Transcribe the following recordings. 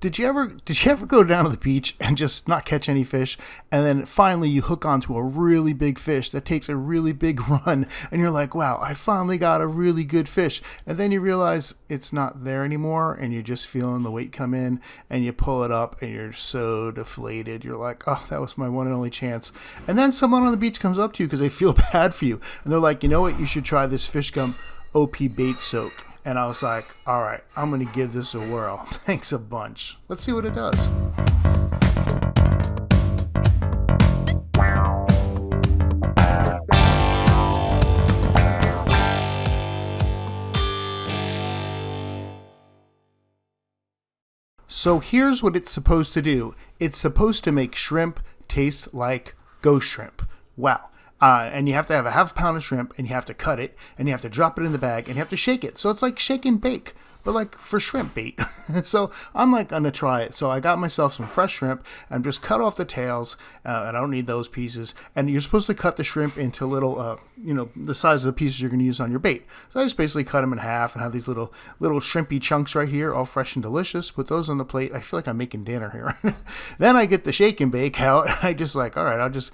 did you ever go down to the beach and just not catch any fish, and then finally you hook onto a really big fish that takes a really big run, and you're like, wow, I finally got a really good fish, and then you realize it's not there anymore, and you're just feeling the weight come in, and you pull it up, and you're so deflated. You're like, oh, that was my one and only chance. And then someone on the beach comes up to you because they feel bad for you, and they're like, you know what, you should try this Fish Gum OP bait soak. And I was like, all right, I'm going to give this a whirl. Thanks a bunch. Let's see what it does. So here's what it's supposed to do. It's supposed to make shrimp taste like ghost shrimp. Wow. And you have to have a half pound of shrimp, and you have to cut it, and you have to drop it in the bag, and you have to shake it. So it's like shake and bake, but like for shrimp bait. So I'm like going to try it. So I got myself some fresh shrimp, and just cut off the tails, and I don't need those pieces. And you're supposed to cut the shrimp into little, the size of the pieces you're going to use on your bait. So I just basically cut them in half and have these little shrimpy chunks right here, all fresh and delicious. Put those on the plate. I feel like I'm making dinner here. Then I get the shake and bake out. I just like, all right, I'll just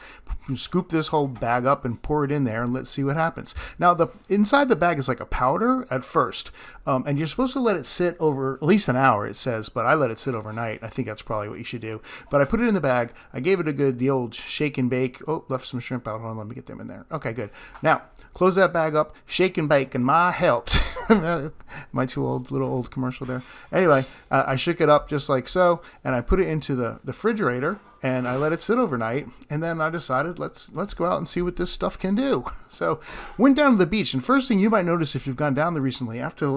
scoop this whole bag up and pour it in there, and let's see what happens. Now, the inside the bag is like a powder at first, and you're supposed to let it sit over at least an hour, it says, but I let it sit overnight. I think that's probably what you should do. But I put it in the bag. I gave it the old shake and bake. Oh, left some shrimp out. Hold on, let me get them in there. Okay, good. Now, close that bag up, shake and bake, and my helped. My little old commercial there. Anyway, I shook it up just like so, and I put it into the refrigerator, and I let it sit overnight, and then I decided let's go out and see what this stuff can do. So went down to the beach, and first thing you might notice if you've gone down there recently, after the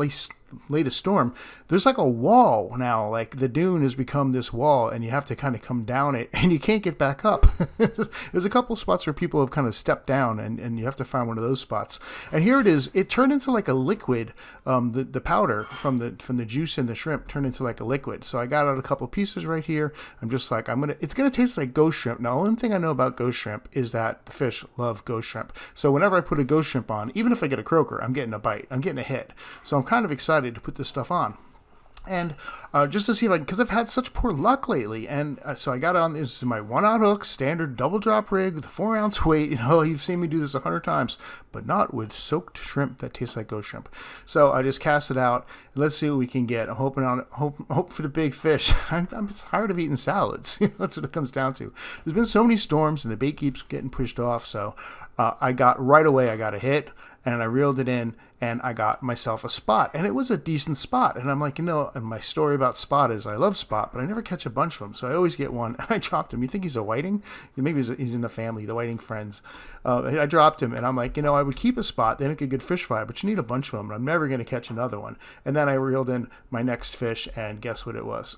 latest storm, there's like a wall now. Like the dune has become this wall, and you have to kind of come down it, and you can't get back up. There's a couple spots where people have kind of stepped down, and you have to find one of those spots. And here it is. It turned into like a liquid. The powder from the juice in the shrimp turned into like a liquid. So I got out a couple pieces right here. I'm just like, it's gonna taste like ghost shrimp. Now, the only thing I know about ghost shrimp is that the fish love ghost shrimp. So whenever I put a ghost shrimp on, even if I get a croaker, I'm getting a bite. I'm getting a hit. So I'm kind of excited to put this stuff on. And just to see if because I've had such poor luck lately. And so I got on, this is my 1-aught hook, standard double drop rig with a 4-ounce weight. You've seen me do this 100 times, but not with soaked shrimp that tastes like ghost shrimp. So I just cast it out. Let's see what we can get. I'm hope for the big fish. I'm tired of eating salads. That's what it comes down to. There's been so many storms, and the bait keeps getting pushed off. So I got a hit. And I reeled it in, and I got myself a spot. And it was a decent spot. And I'm like, and my story about spot is I love spot, but I never catch a bunch of them. So I always get one, and I dropped him. You think he's a whiting? Maybe he's in the family, the whiting friends. I dropped him, and I'm like, I would keep a spot. They make a good fish fry, but you need a bunch of them. And I'm never going to catch another one. And then I reeled in my next fish, and guess what it was?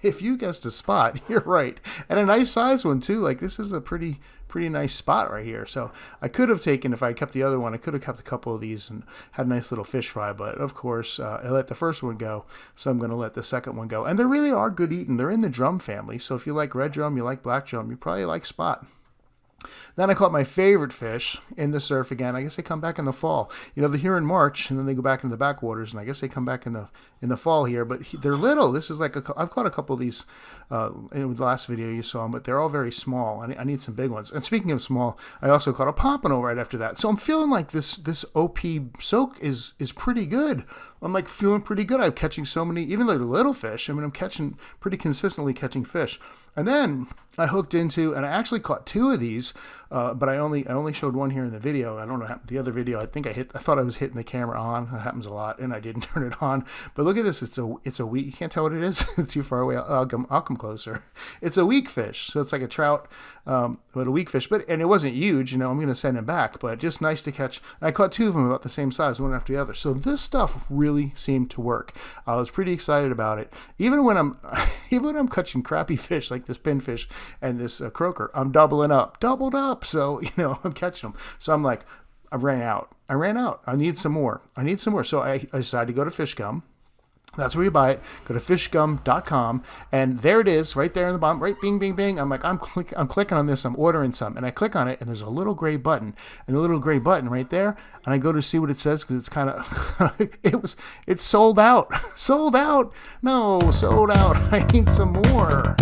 If you guessed a spot, you're right. And a nice size one, too. Like, this is a pretty nice spot right here. So I could have taken, if I kept the other one, I could have kept a couple of these and had a nice little fish fry. But, of course, I let the first one go, so I'm going to let the second one go. And they really are good eating. They're in the drum family. So if you like red drum, you like black drum, you probably like spot. Then I caught my favorite fish in the surf again. I guess they come back in the fall. They're here in March, and then they go back into the backwaters, and I guess they come back in the fall here. But they're little. This is like I've caught a couple of these in the last video you saw them, but they're all very small. I need some big ones. And speaking of small, I also caught a pompano right after that. So I'm feeling like this OP soak is pretty good. I'm like feeling pretty good. I'm catching so many, even though they're little fish. I'm pretty consistently catching fish. And then I hooked into, and I actually caught 2 of these, but I only showed one here in the video. I don't know the other video. I thought I was hitting the camera on. That happens a lot, and I didn't turn it on. But look at this. It's a weak. You can't tell what it is. It's too far away. I'll come closer. It's a weak fish, so it's like a trout, but a weak fish. And it wasn't huge. I'm going to send him back, but just nice to catch. And I caught 2 of them about the same size, one after the other. So this stuff really seemed to work. I was pretty excited about it. Even when I'm catching crappy fish like this pinfish and this croaker, I'm doubled up. So, I'm catching them. So I'm like, I ran out. I need some more. So I decided to go to Fish Gum. That's where you buy it. Go to fishgum.com, and there it is, right there in the bottom, right, bing, bing, bing. I'm like, I'm clicking on this, I'm ordering some, and I click on it, and there's a little gray button, and the little gray button right there, and I go to see what it says, because it's kind of, it's sold out, sold out, no, sold out, I need some more.